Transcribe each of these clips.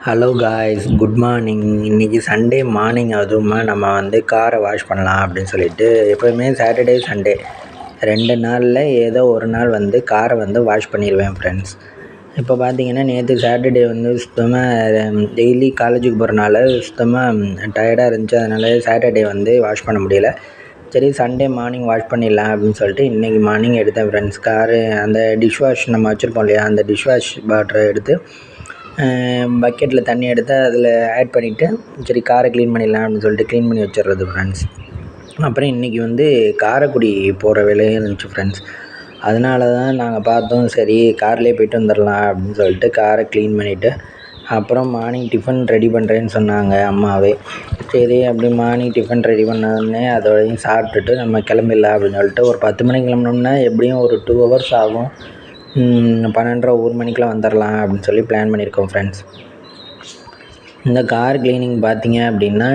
Hello guys, good morning. இன்றைக்கி Sunday morning, அதுவுமா நம்ம காரை வாஷ் பண்ணலாம் அப்படின்னு சொல்லிட்டு எப்போயுமே சாட்டர்டே சண்டே 2 நாளில் ஏதோ ஒரு நாள் காரை வாஷ் பண்ணிடுவேன் ஃப்ரெண்ட்ஸ். இப்போ பார்த்தீங்கன்னா நேற்று சாட்டர்டே சுத்தமாக டெய்லி காலேஜுக்கு போகிறனால சுத்தமாக டயர்டாக இருந்துச்சு. அதனால் சாட்டர்டே வாஷ் பண்ண முடியல. சரி, சண்டே மார்னிங் வாஷ் பண்ணிடலாம் அப்படின்னு சொல்லிட்டு இன்றைக்கி மார்னிங் எடுத்தேன் ஃப்ரெண்ட்ஸ். காரு அந்த டிஷ் வாஷ் நம்ம வச்சுருப்போம் இல்லையா, அந்த டிஷ் வாஷ் வாட்டரை எடுத்து பக்கெட்டில் தண்ணி எடுத்து அதில் ஆட் பண்ணிவிட்டு சரி காரை க்ளீன் பண்ணிடலாம் அப்படின்னு சொல்லிட்டு க்ளீன் பண்ணி வச்சிடுறது ஃப்ரெண்ட்ஸ். அப்புறம் இன்றைக்கி காரைக்குடி போகிற வேலையும் இருந்துச்சு ஃப்ரெண்ட்ஸ். அதனால தான் நாங்கள் பார்த்தோம், சரி கார்லேயே போய்ட்டு வந்துடலாம் அப்படின்னு சொல்லிட்டு காரை க்ளீன் பண்ணிவிட்டு அப்புறம் மார்னிங் டிஃபன் ரெடி பண்ணுறேன்னு சொன்னாங்க அம்மாவே. சரி, அப்படி மார்னிங் டிஃபன் ரெடி பண்ணோடனே அதோடையும் சாப்பிட்டுட்டு நம்ம கிளம்பிடலாம் அப்படின்னு சொல்லிட்டு ஒரு 10 மணிக்கு கிளம்பினோம்னா எப்படியும் ஒரு 2 hours ஆகும். 12:30 1 மணிக்கெலாம் வந்துடலாம் அப்படின்னு சொல்லி பிளான் பண்ணியிருக்கோம் ஃப்ரெண்ட்ஸ். இந்த கார் க்ளீனிங் பார்த்தீங்க அப்படின்னா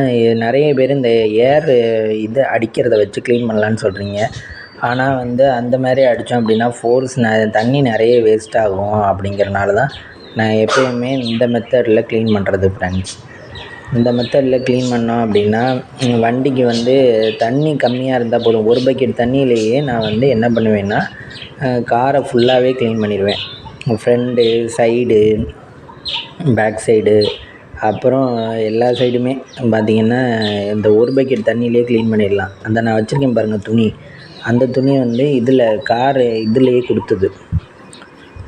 நிறைய பேர் இந்த ஏர் இது அடிக்கிறத வச்சு க்ளீன் பண்ணலான்னு சொல்கிறீங்க. ஆனால் அந்த மாதிரி அடித்தோம் அப்படின்னா தண்ணி நிறைய வேஸ்ட் ஆகும். அப்படிங்கிறனால தான் நான் எப்போயுமே இந்த மெத்தடில் க்ளீன் பண்ணுறது ஃப்ரெண்ட்ஸ். இந்த மெத்தடில் க்ளீன் பண்ணோம் அப்படின்னா வண்டிக்கு தண்ணி கம்மியாக இருந்தால் போதும். ஒரு பக்கெட் தண்ணியிலேயே நான் என்ன பண்ணுவேன்னா காரை ஃபுல்லாகவே க்ளீன் பண்ணிடுவேன். ஃப்ரண்ட்டு சைடு, பேக் சைடு, அப்புறம் எல்லா சைடுமே பார்த்திங்கன்னா இந்த ஒரு பக்கெட் தண்ணியிலே க்ளீன் பண்ணிடலாம். அந்த நான் வச்சுருக்கேன் பாருங்கள் துணி, அந்த துணி இதில் காரு இதுலேயே கொடுத்தது.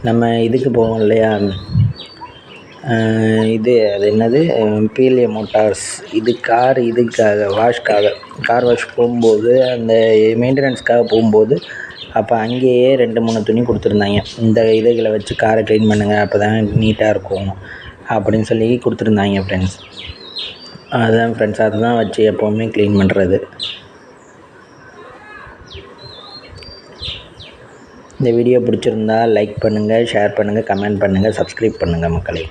நம்ம இதுக்கு போவோம் இல்லையா, அது என்னது, PLA மோட்டார்ஸ், இது கார் இதுக்காக வாஷ்க்காக, கார் வாஷ் போகும்போது அந்த மெயின்டெனன்ஸ்க்காக போகும்போது அப்போ அங்கேயே 2-3 துணி கொடுத்துருந்தாங்க. இந்த இதுகளை வச்சு காரை க்ளீன் பண்ணுங்கள், அப்போ தான் நீட்டாக இருக்கும் அப்படின்னு சொல்லி கொடுத்துருந்தாங்க ஃப்ரெண்ட்ஸ். அதுதான் ஃப்ரெண்ட்ஸ், அதுதான் வச்சு எப்போவுமே க்ளீன் பண்ணுறது. இந்த வீடியோ பிடிச்சிருந்தா லைக் பண்ணுங்கள், ஷேர் பண்ணுங்கள், கமெண்ட் பண்ணுங்கள், சப்ஸ்கிரைப் பண்ணுங்கள் மக்களே.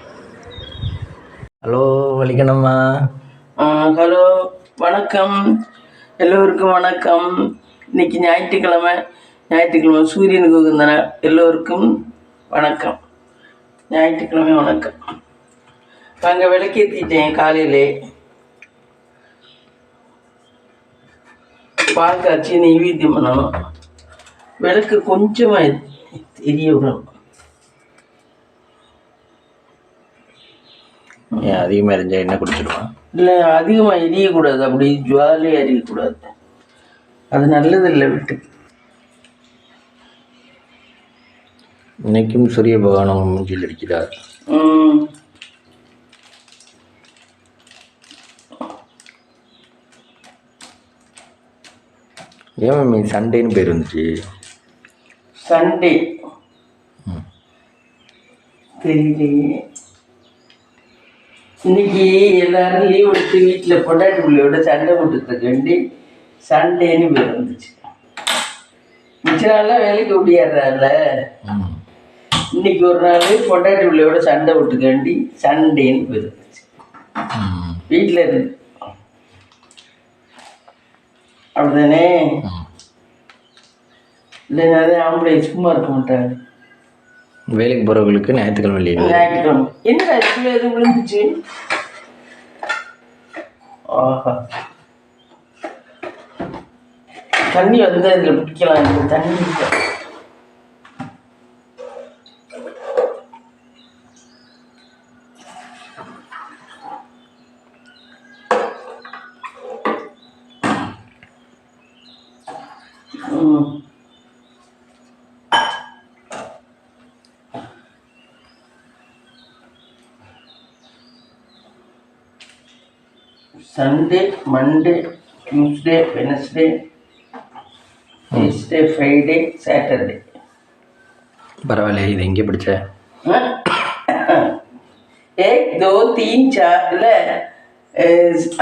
ஹலோ, வலிக்கணுமா? ஹலோ, வணக்கம் எல்லோருக்கும். வணக்கம். இன்னைக்கு ஞாயிற்றுக்கிழமை சூரியனுக்கு உகந்தன. எல்லோருக்கும் வணக்கம், ஞாயிற்றுக்கிழமை வணக்கம். அங்கே விளக்கேற்றிட்டேன். காலையிலே பால் காய்ச்சி நெய்வேத்தியம் பண்ணணும். விளக்கு கொஞ்சமாக எரிய விடணும். அதிகமாக எரிஞ்சால் என்ன குடிச்சிடுவான்? இல்லை, அதிகமாக எரியக்கூடாது, அப்படி ஜுவாலியாக எரியக்கூடாது, அது நல்லதில்லை வீட்டுக்கு. இன்னைக்கும் சூரிய பகவான் மூஞ்சில் இருக்கிறார். ஏன் சண்டேன்னு பேர் வந்துச்சு? சண்டே தெரியலையே. இன்னைக்கு எல்லாரும் லீவ் எடுத்து வீட்டில் பொண்டாட்டி பிள்ளையோட சண்டை போட்டுக்கிறதுக்கு சண்டேன்னு பேர் வந்துச்சு. மிச்ச நாள்லாம் வேலைக்கு ஓடியாடுறால, இன்னைக்கு ஒரு நாள் பொண்டாட்டி பிள்ளையோட சண்டை போட்டுக்காண்டி சண்டேன்னு பேர் வந்துச்சு. வீட்டில் இருந்து அப்படிதானே? இல்லைனாலே ஆம்பளை சும்மா இருக்க மாட்டாங்க. வேலைக்கு போகிறவங்களுக்கு ஞாயிற்றுக்கிழமை லீவு. ஞாயிற்றுக்கிழமை என்ன இதுக்குள்ள எதுவும் விழுந்துச்சு? ஆஹா, தண்ணி இதில் பிடிக்கலாம். இந்த தண்ணி Sunday, Monday, Tuesday, Wednesday, Thursday, Friday, Saturday. பரவாயில்ல, இது எங்கே படிச்ச? 1 2 3 4 இல்லை,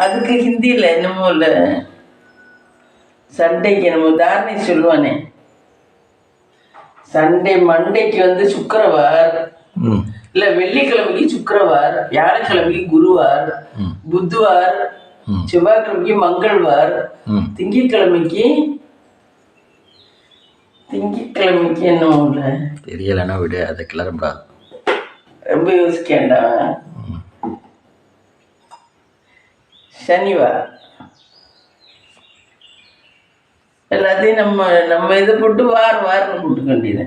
அதுக்கு ஹிந்தியில் என்னமோ இல்லை, சண்டேக்கு என்னமோ தாரணை சொல்லுவானே. சண்டே மண்டேக்கு சுக்கிரவார், இல்லை வெள்ளிக்கிழமைக்கு சுக்கிரவார், வியாழக்கிழமைக்கு குருவார், புத்வார், செவ்வாய்க்கிழமைக்கு மங்கள்வார், திங்கட்கிழமைக்கு என்ன தெரியலன்னா விடு, அதை கிளறப்படாது. ரொம்ப யோசிக்க வேண்டாம். சனிவா எல்லாத்தையும் நம்ம இதை போட்டு வாரம்னு போட்டுக்க வேண்டியது.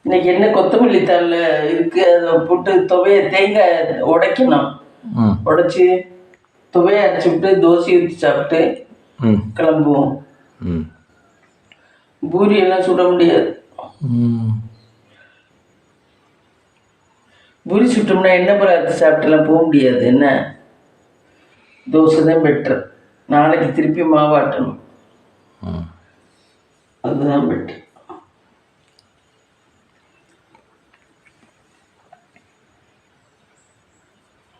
இன்னைக்கு என்ன கொத்தமல்லி தழை இருக்கு, அதை போட்டு தேங்காய் உடைக்கணும். உடைச்சி துவையை அரைச்சி விட்டு தோசை ஊற்றி சாப்பிட்டு கிளம்புவோம். பூரி எல்லாம் சுட முடியாது. பூரி சுட்டோம்னா எண்ணெய் பலகாரத்தை சாப்பிட்டுலாம் போக முடியாது. என்ன தோசை தான் பெட்ரு. நாளைக்கு திருப்பி மாவாட்டணும், அதுதான் பெட்ரு.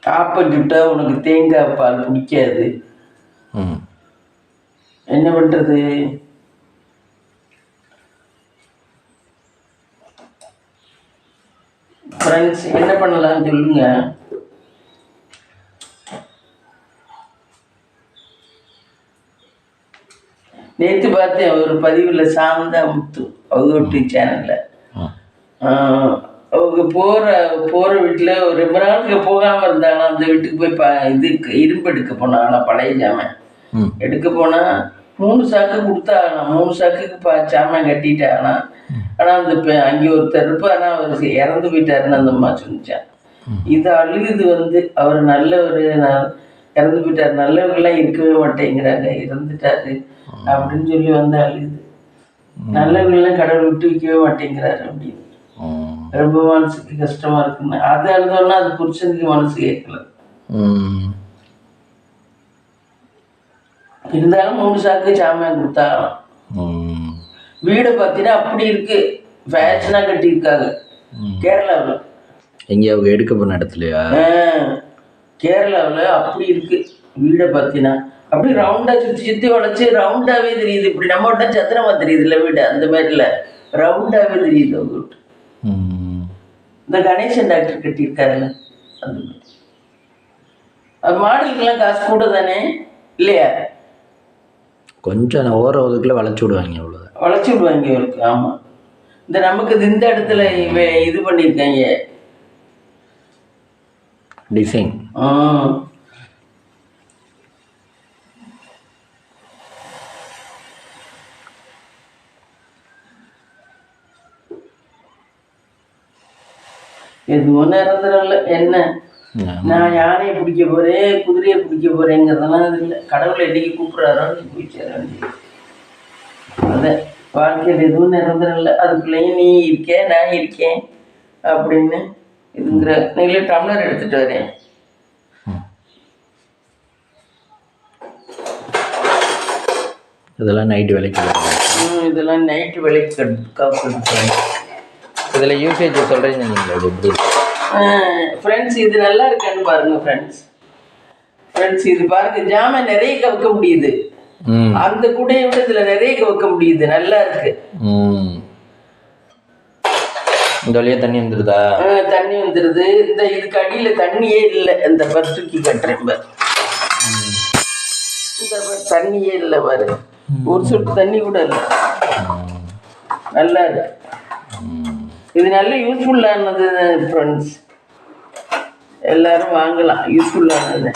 ஆப்பம் சுட்டா உனக்கு தேங்காய் பால் பிடிக்காது, என்ன பண்றது? ஃப்ரெண்ட்ஸ் என்ன பண்ணலாம் சொல்லுங்க. நேற்று பார்த்தேன் ஒரு பதிவில், சாந்தா முத்து அவங்க சேனலில், அவங்க போகிற வீட்டில் ஒரு ரொம்ப நாளுக்கு போகாமல் இருந்தாலும் அந்த வீட்டுக்கு போய் இரும்பு எடுக்க போனாங்களாம், பழைய ஜாமான் எடுக்க போனால் 3 சாக்கு கொடுத்தாங்களாம். 3 சாக்குக்கு சாமான் கட்டிட்டாங்களாம். ஆனால் அந்த அங்கே ஒருத்தர் இருப்பார், ஆனால் அவர் இறந்து போயிட்டாருன்னு அந்த அம்மா சொன்னிச்சான். இது அழுகுது அவர் நல்லவர், இறந்து போயிட்டார், நல்லவர்கள்லாம் இருக்கவே மாட்டேங்கிறாங்க, இறந்துட்டாரு அப்படின்னு சொல்லி அழுகுது. நல்லவர்கள்லாம் கடவுள் விட்டு வைக்கவே மாட்டேங்கிறாரு அப்படின்னு ரொம்ப மனசுக்கு கஷ்டமா இருக்குன்னு. அது அழுதோன்னா அது புருஷனுக்கு மனசு கேட்கல. இருந்தாலும் 3 சாக்கு சாமான் கொடுத்தாங்களாம். வீடை பார்த்தீங்கன்னா அப்படி இருக்கு, ஃபேஷனா கட்டியிருக்காங்க கேரளாவில். எங்கே அவங்க எடுக்க போன இடத்துலையா? கேரளாவில் அப்படி இருக்கு வீடை பார்த்தீங்கன்னா, அப்படி ரவுண்டா சுற்றி உழைச்சி ரவுண்டாவே தெரியுது. இப்படி நம்ம விட்டா சத்திரமா தெரியுது இல்லை வீடு, அந்த மாதிரில ரவுண்டாவே தெரியுது அவங்க வீட்டு. இந்த கணேசன் டாக்டர் கட்டியிருக்காருல்ல, அது மாடலுக்கெல்லாம் காசு கூட தானே இல்லையா? கொஞ்சம் ஓர ஒதுக்குள்ள வளைச்சி விடுவாங்க, அவ்வளோதான் வளைச்சி விடுவாங்க இவருக்கு. ஆமாம், இந்த நமக்கு இந்த இடத்துல இது பண்ணியிருக்காங்க டிசைன். எதுவும் நிரந்தரம்ல. என்ன நான் யானையை பிடிக்க போறேன், குதிரையை பிடிக்க போறேங்கிறதெல்லாம் அது இல்லை. கடவுளை என்னைக்கு கூப்பிடுறாரோ நீ போய் சேர வேண்டியது. அதான் வாழ்க்கையில் எதுவும் நிரந்தரம் இல்லை. அதுக்குள்ளேயும் நீ இருக்கேன் நான் இருக்கேன் அப்படின்னு இதுங்கிற. நீங்களே டம்ளர் எடுத்துட்டு வரேன். இதெல்லாம் நைட்டு விலைக்கு. இதெல்லாம் நைட்டு விலைக்கு காசு. இதில் யூசேஜ் சொல்கிறீங்க நீங்கள் எப்படி? ஃப்ரெண்ட்ஸ் இது நல்லா இருக்கான்னு பாருங்க ஃப்ரெண்ட்ஸ் இது பாருங்க, ஜாமான் நிறைய கவுக்க முடியுது. அந்த கூடையை விட இதில் நிறைய கவுக்க முடியுது, நல்லா இருக்கு. இந்த வழியாக தண்ணி வந்துடுதா? தண்ணி வந்துடுது. இந்த இதுக்கு அடியில் தண்ணியே இல்லை. இந்த பர்த்துக்கு கட்டுறேன் பாரு, இந்த தண்ணியே இல்லை பாரு, ஒரு சொட்டு தண்ணி கூட இல்லை. நல்லா இருக்கு. இது நல்ல யூஸ்ஃபுல்லானது ஃப்ரெண்ட்ஸ், எல்லாரும் வாங்கலாம். யூஸ்ஃபுல்லானது.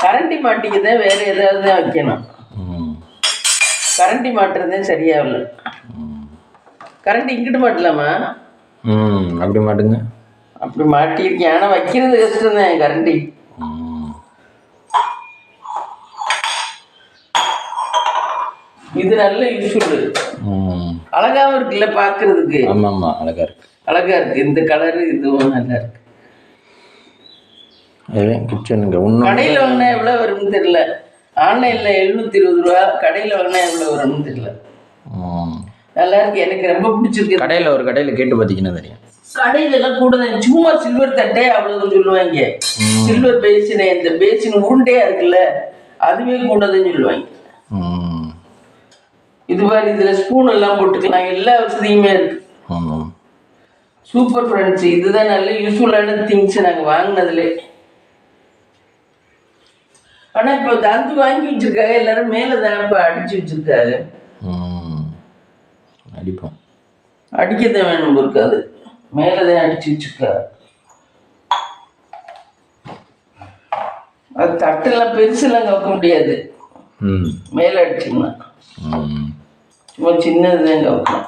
கரண்டி மாட்டிக்கதே வேற ஏதாவது தான் வைக்கணும். கரண்டி மாட்டுறதே சரியாகல. கரண்டி இங்கிட்டு மாட்டலாமா? அப்படி மாட்டுங்க. அப்படி மாட்டியிருக்கேன், ஆனால் வைக்கிறது கஷ்டம் தான் கரண்டி. இது நல்ல யூஸ்ஃபுல், அழகாவும் இருக்குல்ல பார்க்கறதுக்கு. ஆமாம், அழகா இருக்கு. இந்த கலரு இதுவும் நல்லா இருக்கு. கிச்சனுங்க கடையில் வாங்கினா எவ்வளோ வரும்னு தெரியல. ஆன்லைனில் 720 ரூபா, கடையில் வாங்கினா எவ்வளோ வரும்னு தெரியல. நல்லா இருக்கு, எனக்கு ரொம்ப பிடிச்சிருக்கு. கடையில் கேட்டு பார்த்தீங்கன்னா தெரியும். கடையில எல்லாம் கூட தான், சும்மா சில்வர் தட்டே அவ்வளவு சொல்லுவாங்க. சில்வர் பேசின இந்த பேசின் உருண்டையா இருக்குல்ல, அதுவே கூட தான் சொல்லுவாங்க. இது மாதிரி இதுல ஸ்பூன் எல்லாம் போட்டுக்கலாம், எல்லா வசதியுமே இருக்கு. சூப்பர் ஃப்ரெண்ட்ஸ், இதுதான் நல்ல யூஸ்ஃபுல்லான திங்ஸ் நாங்கள் வாங்கினதுல. ஆனால் இப்போ தந்து வாங்கி வச்சிருக்காங்க எல்லாரும், மேலே தானே இப்போ அடிச்சு வச்சிருக்காங்க. அடிப்போம், அடிக்கதான் வேணும் இருக்காது, மேலே தான் அடிச்சு வச்சிருக்காங்க. அது தட்டெல்லாம் பெருசெல்லாம் கவுக்க முடியாது, ம் மேலே அடிச்சிங்கன்னா ம் சும்மா சின்னது தான் கவுக்கலாம்.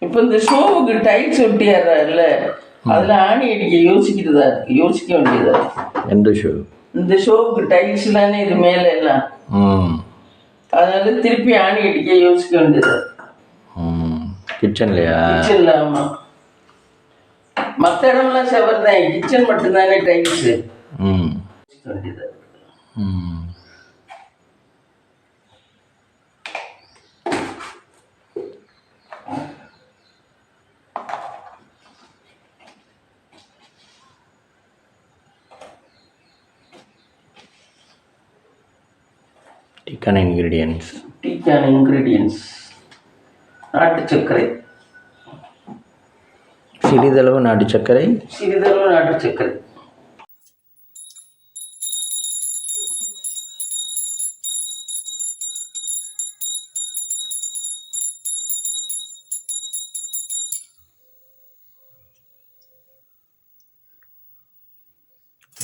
இப்போ இந்த ஷோவுக்கு டைல்ஸ் ஒட்டியாடுறாருல, அதில் ஆணி அடிக்க யோசிக்க வேண்டியதா இருக்கு. எந்த ஷூ? இந்த ஷோவுக்கு டைல்ஸ்லானே இது மேலே எல்லாம், ம் அதனால திருப்பி ஆணி அடிக்க யோசிக்க வேண்டியதா இருக்கு. கிச்சன்லையா? கிச்சனில். ஆமாம், மற்ற இடம்லாம் செவர் தான், கிச்சன் மட்டும்தானே டைல்ஸு. ம் வேண்டியதா இருக்கு. ம் டீக்கான இன்க்ரீடியன்ஸ். டீக்கான இன்க்ரீடியன்ஸ்: நாட்டு சர்க்கரை, சிறிதளவு நாட்டு சர்க்கரை, சிறிதளவு நாட்டு சர்க்கரை,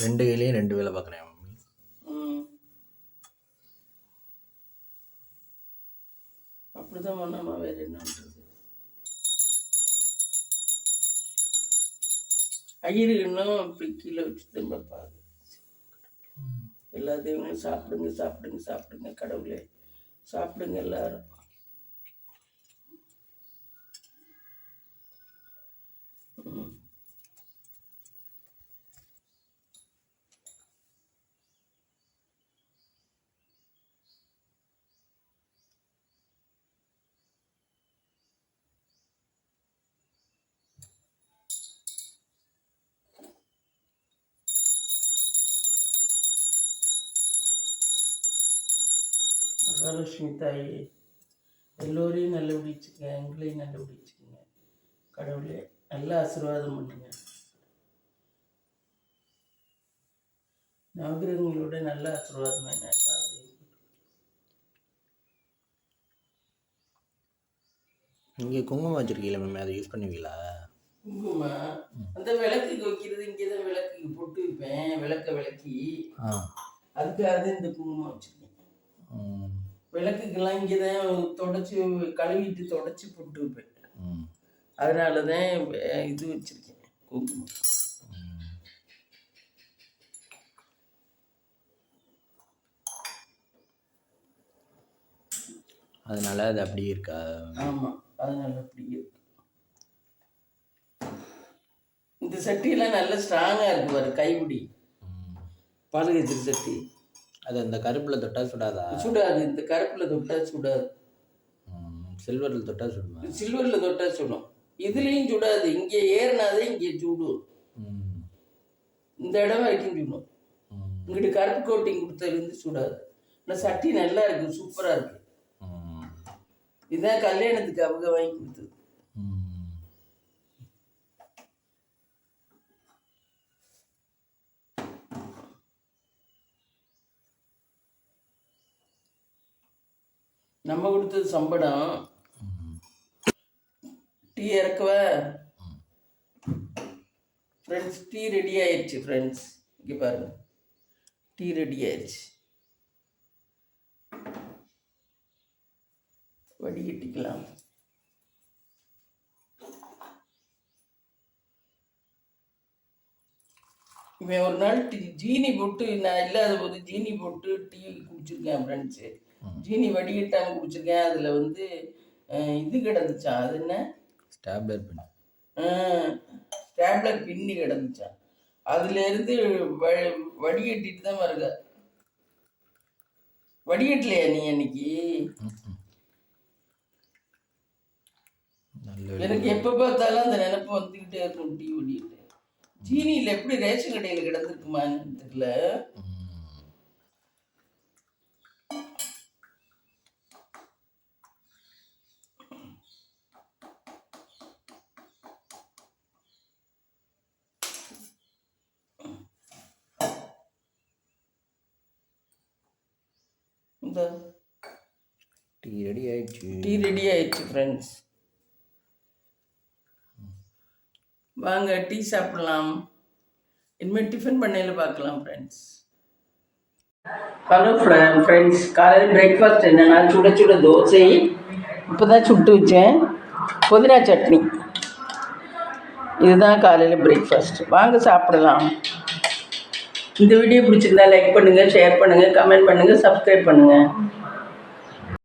ரெண்டு கையிலையும் ரெண்டு வேலை பார்க்குறேன் மம்மி. அப்படிதான் பண்ணாமா, வேற என்னன்றது. ஐயரு இன்னும் அப்படி கீழே வச்சு திரும்பப்பாரு. எல்லா தெய்வங்களும் சாப்பிடுங்க சாப்பிடுங்க சாப்பிடுங்க, கடவுளே சாப்பிடுங்க எல்லாரும். மகாலட்சுமி தாயி எல்லோரையும் நல்ல விடிச்சுங்க, எங்களையும் நல்ல விடிச்சுக்குங்க, கடவுளே நல்ல ஆசீர்வாதம் பண்ணுங்க. நவகிரகங்களோட நல்ல ஆசீர்வாதம் என்ன எல்லாத்தையும். இங்கே குங்குமம் வச்சுருக்கீங்களா மேம், அதை யூஸ் பண்ணுவீங்களா? குங்குமம் அந்த விளக்குக்கு வைக்கிறது, இங்கே தான் விளக்குக்கு பொட்டு வைப்பேன், விளக்கி அதுக்காக இந்த குங்குமம் வச்சுருக்கேன். விளக்குக்கெல்லாம் இங்கே தான் தொடச்சி கழுவிட்டு தொடச்சி பொட்டு வைப்பேன், அதனால தான் இது வச்சுருக்கேன் குங்குமம். அதனால அது அப்படியே இருக்கா? ஆமாம், அதனால அப்படியே இருக்கு. இந்த சட்டியெல்லாம் நல்ல ஸ்ட்ராங்காக இருக்கு பாரு, கைப்பிடி பாலகத்திரி சட்டி. அது அந்த கருப்பில் தொட்டால் சுடாதா? சுடாது, இந்த கருப்பில் தொட்டால் சுடாது. சில்வரில் தொட்டால் சுடுமா? சில்வரில் தொட்டால் சுடும், இதுலேயும் சுடாது. இங்கே ஏறினாதே இங்கே சுடும், இந்த இடம் வரைக்கும் சுடும். இங்கிட்டு கருப்பு கோட்டிங் கொடுத்ததுலேருந்து சுடாது. ஆனால் சட்டி நல்லா இருக்கு, சூப்பராக இருக்கு. இதுதான் கல்யாணத்துக்கு அவங்க வாங்கி கொடுத்தது. நம்ம கொடுத்தது சம்படம். டீ இறக்குவ ஃப்ரெண்ட்ஸ், டீ ரெடி ஆயிடுச்சு ஃப்ரெண்ட்ஸ், இங்கே பாருங்க, டீ ரெடி ஆயிடுச்சு. வடிகட்டிக்கலாம். இவன் ஒரு நாள் ஜீனி போட்டு, நான் இல்லாத போது ஜீனி போட்டு டீ குடிச்சிருக்கேன் ஃப்ரெண்ட்ஸு. ஜீனி வடிகட்டாமல் குடிச்சிருக்கேன். அதில் வந்து இது கிடந்துச்சான், அது என்ன, ஸ்டாப்லர் பின். ஸ்டாப்லர் பின்னி கிடந்துச்சான். அதுலேருந்து வடிகட்டிட்டு தான் வருங்க. வடிகட்டலையா நீ அன்னைக்கு? எனக்கு எப்போ பார்த்தாலும் அந்த நினைப்பு வந்துக்கிட்டே இருக்கும், டீ வடிக்கிட்டு. ஜீனியில் எப்படி ரேஷன் கடையில் கிடந்துருக்குமான்னு தெரியல. இந்த டீ ரெடி ஆயிடுச்சு. டீ ரெடி ஆயிடுச்சு ஃப்ரெண்ட்ஸ். வாங்க டீ சாப்பிடலாம். இனிமேல் டிஃபன் பண்ணையில் பார்க்கலாம் ஃப்ரெண்ட்ஸ். ஹலோ ஃப்ரெண்ட்ஸ், காலையில் பிரேக்ஃபாஸ்ட் என்னென்னா சுட சுட தோசை இப்போ தான் சுட்டு வச்சேன், புதினா சட்னி. இதுதான் காலையில் பிரேக்ஃபாஸ்ட். வாங்க சாப்பிடலாம். இந்த வீடியோ பிடிச்சிருந்தா லைக் பண்ணுங்கள், ஷேர் பண்ணுங்கள், கமெண்ட் பண்ணுங்கள், சப்ஸ்கிரைப் பண்ணுங்கள்.